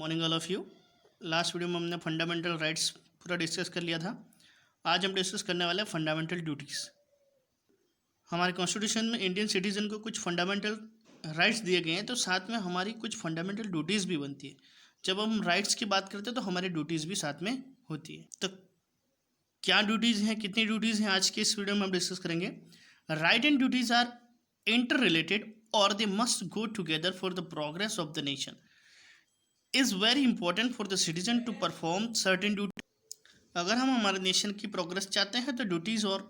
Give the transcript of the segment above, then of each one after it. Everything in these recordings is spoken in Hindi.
Morning all of you. Last video में हमने फंडामेंटल राइट्स पूरा डिस्कस कर लिया था। आज हम डिस्कस करने वाले हैं फंडामेंटल ड्यूटीज़। हमारे कॉन्स्टिट्यूशन में इंडियन सिटीजन को कुछ फंडामेंटल राइट्स दिए गए हैं, तो साथ में हमारी कुछ फंडामेंटल ड्यूटीज़ भी बनती है। जब हम राइट्स की बात करते हैं तो हमारी ड्यूटीज़ भी साथ में होती है। तो क्या ड्यूटीज़ हैं, कितनी ड्यूटीज़ हैं, आज के इस वीडियो में हम डिस्कस करेंगे। Right and duties are interrelated और they must go together for the progress of the nation. Is very important for the citizen to perform certain duty. अगर हम हमारे नेशन की प्रोग्रेस चाहते हैं तो ड्यूटीज़ और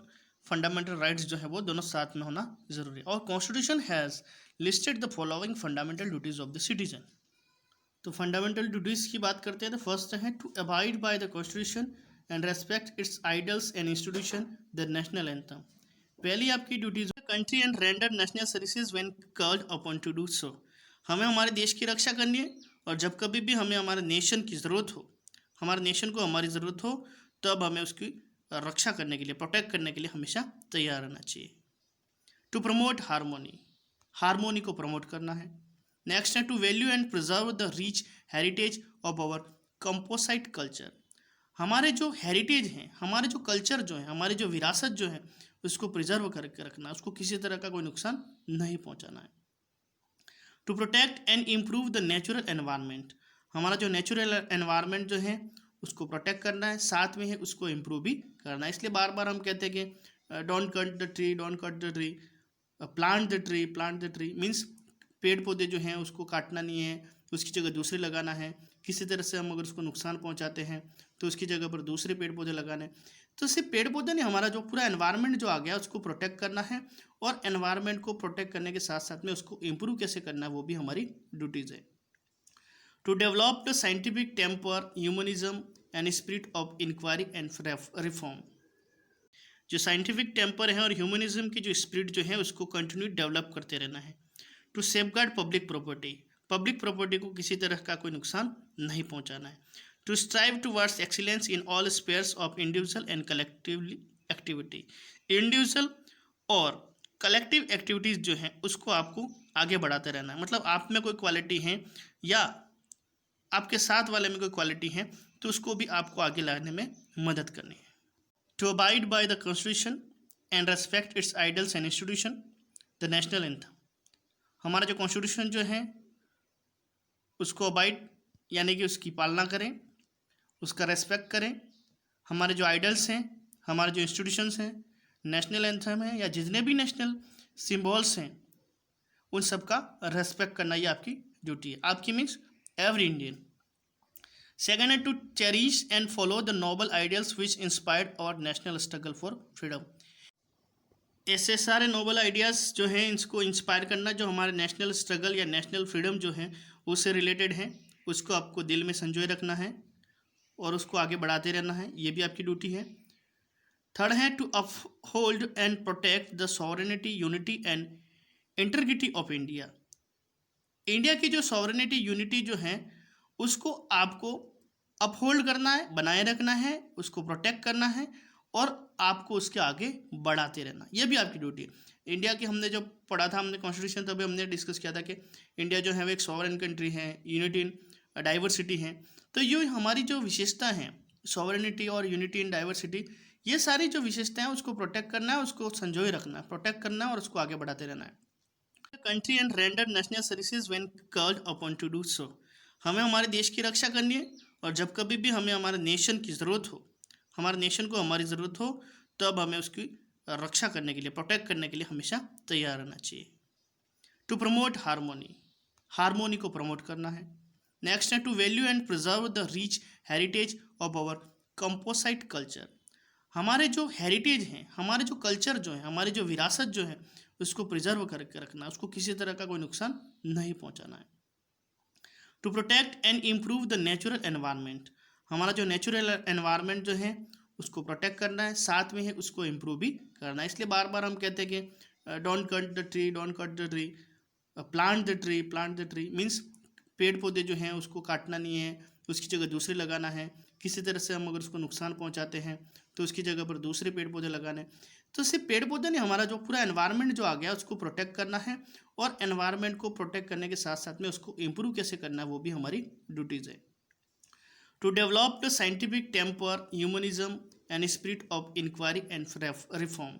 फंडामेंटल राइट्स जो है वो दोनों साथ में होना जरूरी है। और constitution has listed the following fundamental duties of the citizen. तो फंडामेंटल ड्यूटीज़ की बात करते हैं तो फर्स्ट है to abide by the constitution and respect its ideals and institution the national anthem. पहली आपकी duties country and render national services when called upon to do so. हमें हमारे देश की रक्षा करनी है और जब कभी भी हमें हमारे नेशन की ज़रूरत हो, हमारे नेशन को हमारी ज़रूरत हो, तब हमें उसकी रक्षा करने के लिए, प्रोटेक्ट करने के लिए हमेशा तैयार रहना चाहिए। टू प्रमोट हारमोनी, हारमोनी को प्रमोट करना है। नेक्स्ट है to value and preserve the rich heritage of our composite culture. हमारे जो हेरिटेज हैं, हमारे जो कल्चर जो है, हमारी जो विरासत जो है, उसको प्रिजर्व करके रखना, उसको किसी तरह का कोई नुकसान नहीं पहुंचाना है। To protect and improve the natural environment, हमारा जो नेचुरल एनवायरनमेंट जो है उसको प्रोटेक्ट करना है, साथ में है उसको इम्प्रूव भी करना है। इसलिए बार बार हम कहते हैं कि don't cut the tree, don't cut the tree, plant the tree, plant the tree. Means पेड़ पौधे जो हैं उसको काटना नहीं है, उसकी जगह दूसरे लगाना है। किसी तरह से हम अगर उसको नुकसान पहुंचाते हैं तो उसकी जगह पर दूसरे पेड़ पौधे लगाने। तो सिर्फ पेड़ पौधे नहीं, हमारा जो पूरा एनवायरनमेंट जो आ गया उसको प्रोटेक्ट करना है, और एनवायरनमेंट को प्रोटेक्ट करने के साथ साथ में उसको इम्प्रूव कैसे करना है वो भी हमारी ड्यूटीज़ है। To develop the scientific temper, humanism and spirit of inquiry and reform. जो साइंटिफिक टेम्पर है और ह्यूमनिज्म की जो स्पिरिट जो है उसको कंटिन्यू डेवलप करते रहना है। To safeguard public property, public property को किसी तरह का कोई नुकसान नहीं पहुंचाना है। To strive towards excellence in all spheres of individual and collectively activity, individual और कलेक्टिव एक्टिविटीज़ जो हैं उसको आपको आगे बढ़ाते रहना है। मतलब आप में कोई क्वालिटी है या आपके साथ वाले में कोई क्वालिटी है तो उसको भी आपको आगे लाने में मदद करनी है। To abide by the constitution and respect its ideals and institution the national anthem. हमारा जो कॉन्स्टिट्यूशन जो है उसको अबाइड यानी कि उसकी पालना करें, उसका रेस्पेक्ट करें। हमारे जो आइडल्स हैं, हमारे जो इंस्टीट्यूशंस हैं, नेशनल एंथम है या जितने भी नेशनल सिम्बॉल्स हैं उन सब का रेस्पेक्ट करना, ये आपकी ड्यूटी है। आपकी मीन्स एवरी इंडियन। सेकेंड है to cherish and follow the noble ideals which inspired our national struggle for freedom. ऐसे सारे नोबल आइडियाज़ जो हैं इसको इंस्पायर करना, जो हमारे नेशनल स्ट्रगल या नेशनल फ्रीडम जो है उससे रिलेटेड है, उसको आपको दिल में संजोए रखना है और उसको आगे बढ़ाते रहना है, ये भी आपकी ड्यूटी है। थर्ड है to uphold and protect the sovereignty, unity and integrity of India. India की जो सॉवरेनिटी, यूनिटी जो है उसको आपको अपहोल्ड करना है, बनाए रखना है, उसको प्रोटेक्ट करना है और आपको उसके आगे बढ़ाते रहना, ये भी आपकी ड्यूटी है। इंडिया की हमने जो पढ़ा था, हमने कॉन्स्टिट्यूशन, तभी हमने डिस्कस किया था कि इंडिया जो है वो एक सॉवरेन कंट्री है, यूनिटी इन डाइवर्सिटी है। तो ये हमारी जो विशेषता है, सॉवरेनिटी और यूनिटी इन डाइवर्सिटी, ये सारी जो विशेषताएं उसको प्रोटेक्ट करना है, उसको संजोए रखना है, प्रोटेक्ट करना है और उसको आगे बढ़ाते रहना है। Country and render national services when called upon to do so. हमें हमारे देश की रक्षा करनी है और जब कभी भी हमें हमारे नेशन की ज़रूरत हो, हमारे नेशन को हमारी ज़रूरत हो, तब हमें उसकी रक्षा करने के लिए, प्रोटेक्ट करने के लिए हमेशा तैयार रहना चाहिए। टू प्रमोट हारमोनी, हारमोनी को प्रमोट करना है। नेक्स्ट है to value and preserve the rich heritage of our composite culture. हमारे जो हेरिटेज हैं, हमारे जो कल्चर जो है, हमारी जो विरासत जो है उसको प्रिजर्व करके रखना, उसको किसी तरह का कोई नुकसान नहीं पहुंचाना है। To protect and improve the natural environment, हमारा जो नेचुरल एनवायरनमेंट जो है उसको प्रोटेक्ट करना है, साथ में है उसको इम्प्रूव भी करना है। इसलिए बार बार हम कहते हैं कि don't cut the tree, don't cut the tree, plant the tree, plant the tree. Means पेड़ पौधे जो हैं उसको काटना नहीं है, उसकी जगह दूसरे लगाना है। किसी तरह से हम अगर उसको नुकसान पहुंचाते हैं तो उसकी जगह पर दूसरे पेड़ पौधे लगाने। तो सिर्फ पेड़ पौधे नहीं, हमारा जो पूरा एनवायरनमेंट जो आ गया उसको प्रोटेक्ट करना है, और एनवायरनमेंट को प्रोटेक्ट करने के साथ साथ में उसको इम्प्रूव कैसे करना है वो भी हमारी ड्यूटीज़ है। To develop the scientific temper, humanism and spirit of inquiry and reform.